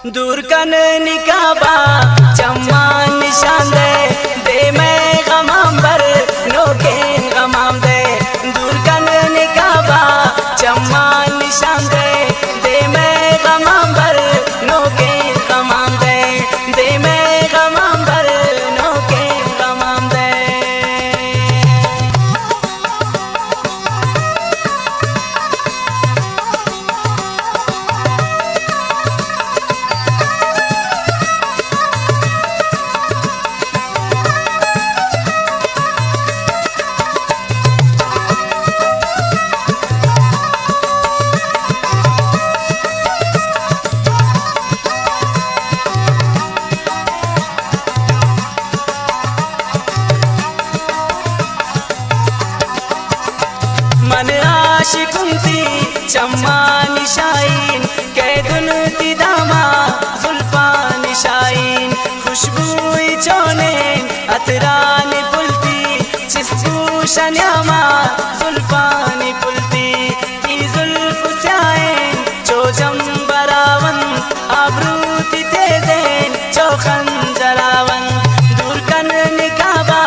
दूर कन निकाबा चम्मा निशान दे मैं गमाम बर नोके गमाम दे। दूर कन निकाबा चम्मा निशान दे मैं गमाम बर नोके गमाम दे मैं गमाम बर नोके गमाम दे। मन आशिकुंती चम्मा निशाइन कैदुन तिदामा जुल्फा निशाइन खुशबू चोने अतरान पुलती चिस्बू शन्यामा जुल्फा पुलती ती जुल्फ स्याएन चोजम बरावन आबरूती तेजेन चौखन जरावन। दूर कन निकाबा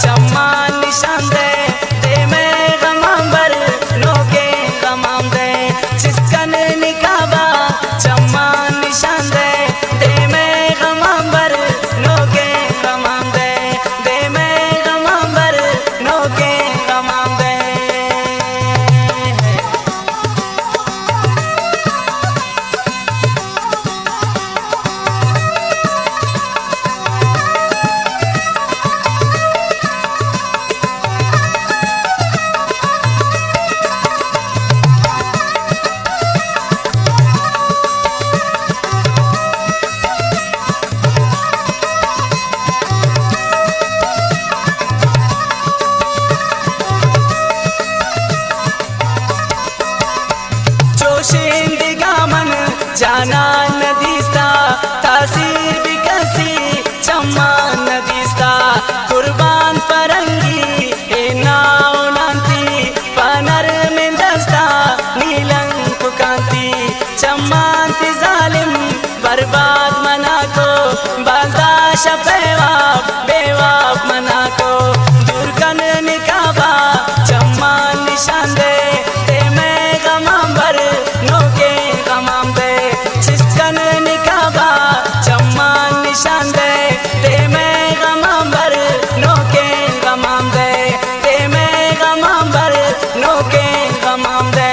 चम्मा निशान दे मैं गमाम बर नोके गमाम दे। जिसकन निकाबा चम्मा निशान दे मैं गमाम बर नोके गमाम दे मैं गमाम बर नोके गमाम दे। जोशिंदगामन जाना नदीस्ता तासीर बिकसी चम्मा नदीस्ता कुर्बान परंगी हे नाव नांती पनर में दस्ता नीलं पुकांती चम्मांती जालिम बर्बाद मना को बालदाश बेवाब बेवाब मना को। दूर कन निकाबा चम्मा निशान दे मैं गमाम बर नोके गमाम दे। जिसकन निकाबा चम्मा निशान दे मैं गमाम बर नोके गमाम दे मैं गमाम बर नोके गमाम दे।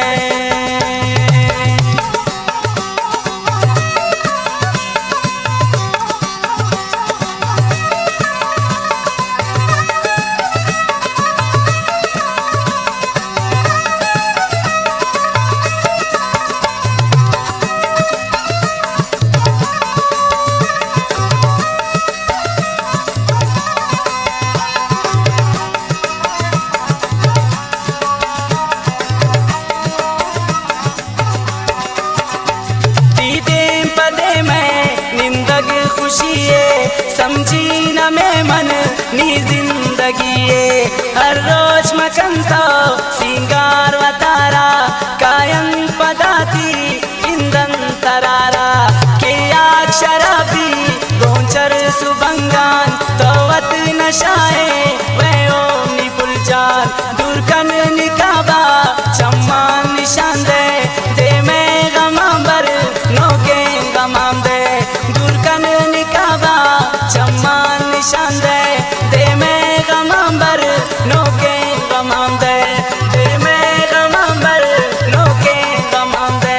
समझी न मैं मन नी जिंदगी हर रोज मकंता सिंगार वतारा कायम पदाती इंदन तरारा के आग शराबी गोंचर सुबंगान तोवत नशाए वह ओमनी पुलजान। दूर कन निकाबा चम्मा निशान दे मैं गमाम बर नोके गमाम दे। दूर कन निकाबा चम्मा निशान दे मैं गमाम बर नोके गमाम दे मैं गमाम बर नोके गमाम दे।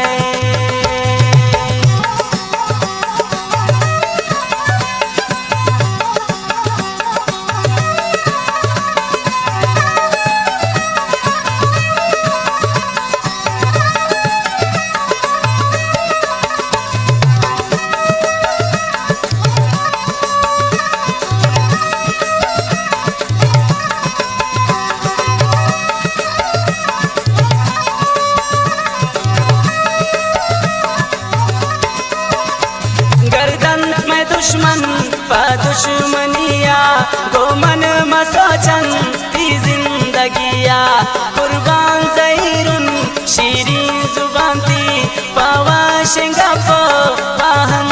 दुश्मन पा दुश्मनिया गोमन मसोचन ती जिंदगिया कुर्बान ज़हीरुन शीरीं जुबान ती पावा शेंगा पो वाहन